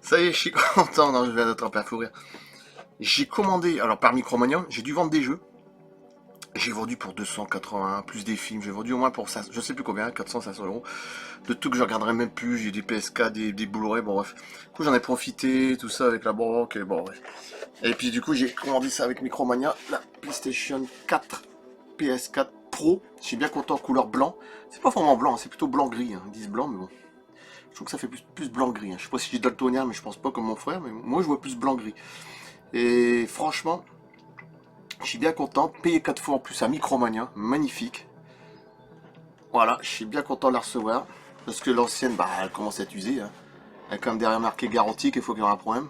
Ça y est, je suis content. Non, je viens d'attraper un fou rire. J'ai commandé, alors par Micromania, j'ai dû vendre des jeux. J'ai vendu pour 280, plus des films. J'ai vendu au moins pour ça, je sais plus combien, 400, 500 euros. De tout que je regarderai même plus. J'ai des PSK, des Blu-ray, bon bref. Du coup, j'en ai profité, tout ça avec la banque, et bon bref. Et puis du coup, j'ai commandé ça avec Micromania, la PlayStation 4, PS4 Pro. Je suis bien content, couleur blanc. C'est pas vraiment blanc, c'est plutôt blanc-gris. Hein. Ils disent blanc, mais bon. Je trouve que ça fait plus blanc-gris. Hein. Je sais pas si j'ai daltonien, mais je pense pas comme mon frère. Mais moi, je vois plus blanc-gris. Et franchement, je suis bien content. Payé 4 fois en plus à Micromania. Magnifique. Voilà, je suis bien content de la recevoir. Parce que l'ancienne, bah, elle commence à être usée. Hein. Elle est quand même derrière marqué garantie qu'il faut qu'il y ait un problème.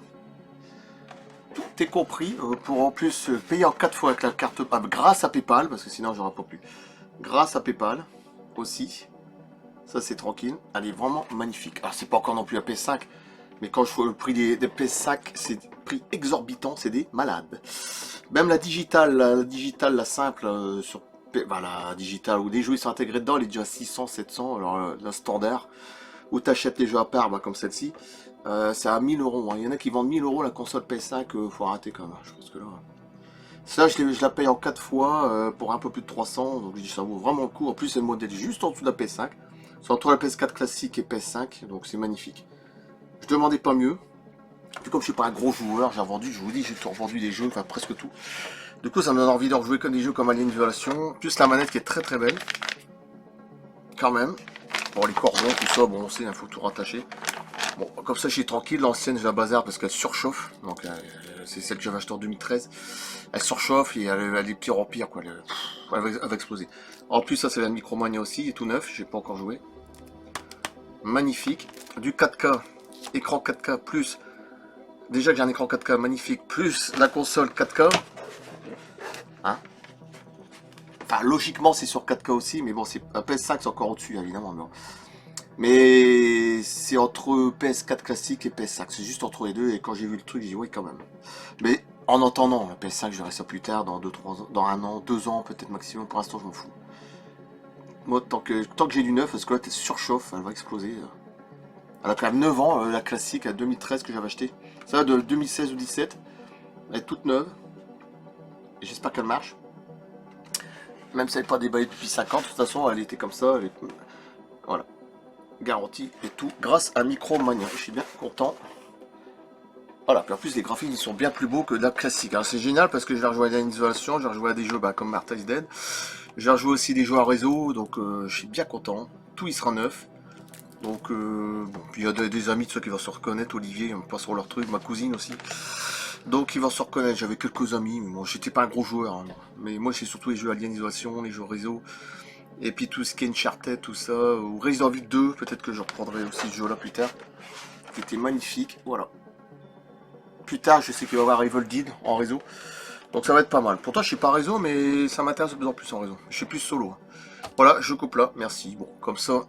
Tout est compris. Pour en plus payer en 4 fois avec la carte grâce à PayPal. Parce que sinon, j'aurais pas pu. Grâce à PayPal aussi. Ça, c'est tranquille. Elle est vraiment magnifique. Alors, c'est pas encore non plus la PS5. Mais quand je vois le prix des PS5, c'est prix exorbitant, c'est des malades. Même la digitale, la simple, sur la digitale, où des jeux ils sont intégrés dedans, elle est déjà à 600, 700. Alors la standard, où tu achètes les jeux à part, bah, comme celle-ci, c'est à 1000 euros. Hein. Il y en a qui vendent 1000 euros la console PS5, faut arrêter quand même. Hein. Je pense que là. Ça, je la paye en 4 fois pour un peu plus de 300, donc je dis ça vaut vraiment le coup. En plus, c'est le modèle juste en dessous de la PS5. C'est entre la PS4 classique et PS5, donc c'est magnifique. Je demandais pas mieux. Puis comme je suis pas un gros joueur, j'ai vendu, je vous dis, j'ai tout revendu des jeux, enfin presque tout. Du coup, ça me donne envie de rejouer comme des jeux comme Alien Isolation. Plus la manette qui est très très belle. Quand même. Bon, les cordons, tout ça, bon, on sait, il faut tout rattacher. Bon, comme ça, je suis tranquille. L'ancienne, je la bazar parce qu'elle surchauffe. Donc, c'est celle que j'avais achetée en 2013. Elle surchauffe et elle a des petits empires, quoi. Elle va exploser. En plus, ça, c'est la Micromania aussi. Il est tout neuf, j'ai pas encore joué. Magnifique. Du 4K. Écran 4K plus. Déjà que j'ai un écran 4K magnifique, plus la console 4K. Hein, enfin, logiquement, c'est sur 4K aussi, mais bon, c'est un PS5, c'est encore au-dessus, évidemment. Mais c'est entre PS4 classique et PS5. C'est juste entre les deux. Et quand j'ai vu le truc, j'ai dit oui, quand même. Mais en attendant, la PS5, je verrai ça plus tard, dans 2, 3 ans, dans 1 an, 2 ans, peut-être maximum. Pour l'instant, je m'en fous. Moi, tant que j'ai du neuf, parce que là, elle surchauffe, elle va exploser. Elle a quand même 9 ans, la classique, à 2013 que j'avais acheté. Ça va de 2016 ou 17. Elle est toute neuve. J'espère qu'elle marche. Même si elle n'est pas déballée depuis 5 ans, de toute façon, elle était comme ça. Voilà. Garantie et tout. Grâce à Micromania. Je suis bien content. Voilà. Puis en plus, les graphismes ils sont bien plus beaux que la classique. Alors c'est génial parce que je vais rejouer à l'Isolation. Je vais rejouer à des jeux comme Martha is Dead. Je vais rejouer aussi des jeux à réseau. Donc je suis bien content. Tout il sera neuf. Donc bon. Puis il y a des amis de ceux qui vont se reconnaître. Olivier, ils pas sur leur truc. Ma cousine aussi. Donc ils vont se reconnaître, j'avais quelques amis, mais bon, j'étais pas un gros joueur. Hein. Mais moi c'est surtout les jeux Alien Isolation, les jeux réseau, et puis tout ce qui est Uncharted, tout ça, ou Resident Evil 2, peut-être que je reprendrai aussi ce jeu là plus tard. Qui était magnifique, voilà. Plus tard je sais qu'il va y avoir Evil Dead en réseau, donc ça va être pas mal. Pourtant je suis pas réseau, mais ça m'intéresse de plus en plus en réseau. Je suis plus solo. Hein. Voilà, je coupe là, merci. Bon, comme ça,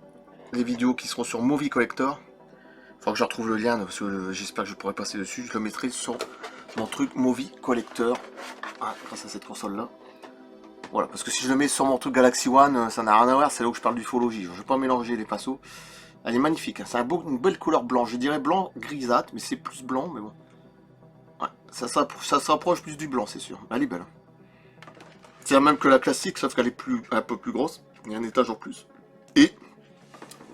les vidéos qui seront sur Movie Collector. Faut que je retrouve le lien, parce que j'espère que je pourrai passer dessus. Je le mettrai sur mon truc Movie Collector. Ah, grâce à cette console là. Voilà, parce que si je le mets sur mon truc Galaxy One, ça n'a rien à voir, c'est là où je parle d'ufologie. Je ne vais pas mélanger les pinceaux. Elle est magnifique, hein. C'est une belle couleur blanche. Je dirais blanc grisâtre, mais c'est plus blanc, mais bon. Ouais, ça se rapproche plus du blanc, c'est sûr. Elle est belle. C'est la même que la classique, sauf qu'elle est un peu plus grosse. Il y a un étage en plus. Et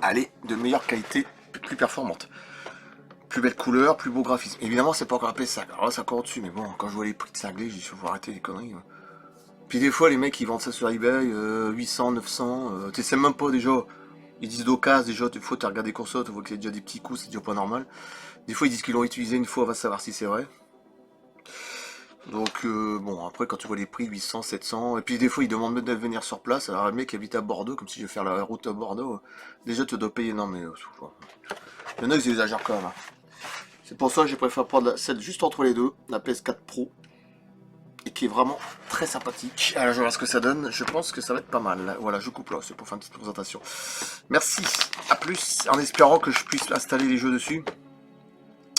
elle est de meilleure qualité, plus performante. Plus belle couleur, plus beau graphisme. Évidemment, c'est pas encore la PS5. Alors là, c'est encore au-dessus, mais bon, quand je vois les prix de cinglés, je dis, faut arrêter les conneries. Ouais. Puis des fois, les mecs, ils vendent ça sur eBay, 800, 900, tu sais même pas déjà. Ils disent d'occasion, déjà, des fois, tu regardes des consoles, tu vois qu'il y a déjà des petits coups, c'est déjà pas normal. Des fois, ils disent qu'ils l'ont utilisé une fois, on va savoir si c'est vrai. Donc, bon, après, quand tu vois les prix, 800, 700, et puis des fois, ils demandent même de venir sur place. Alors, le mec qui habite à Bordeaux, comme si je vais faire la route à Bordeaux, déjà, tu dois payer, non, mais, il y en a, ils exagèrent quand même. Hein. C'est pour ça que j'ai préféré prendre celle juste entre les deux, la PS4 Pro, et qui est vraiment très sympathique. Alors je vais voir ce que ça donne, je pense que ça va être pas mal. Voilà, je coupe là, c'est pour faire une petite présentation. Merci, à plus, en espérant que je puisse installer les jeux dessus,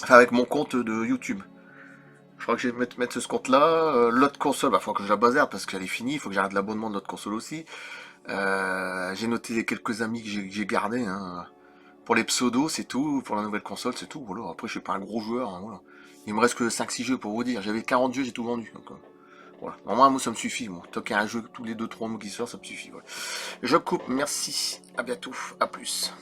enfin avec mon compte de YouTube. Je crois que je vais mettre ce compte là, l'autre console, bah faut que je la bazarde parce qu'elle est finie, il faut que j'arrête l'abonnement de l'autre console aussi. J'ai noté les quelques amis que j'ai gardés, hein. Pour les pseudos, c'est tout. Pour la nouvelle console, c'est tout. Voilà. Après, je suis pas un gros joueur. Hein, voilà. Il me reste que 5-6 jeux pour vous dire. J'avais 40 jeux, j'ai tout vendu. Donc, voilà. Moi, ça me suffit. Moi. Tant qu'il y a un jeu tous les 2-3 mois qui sort, ça me suffit. Voilà. Je coupe. Merci. À bientôt. À plus.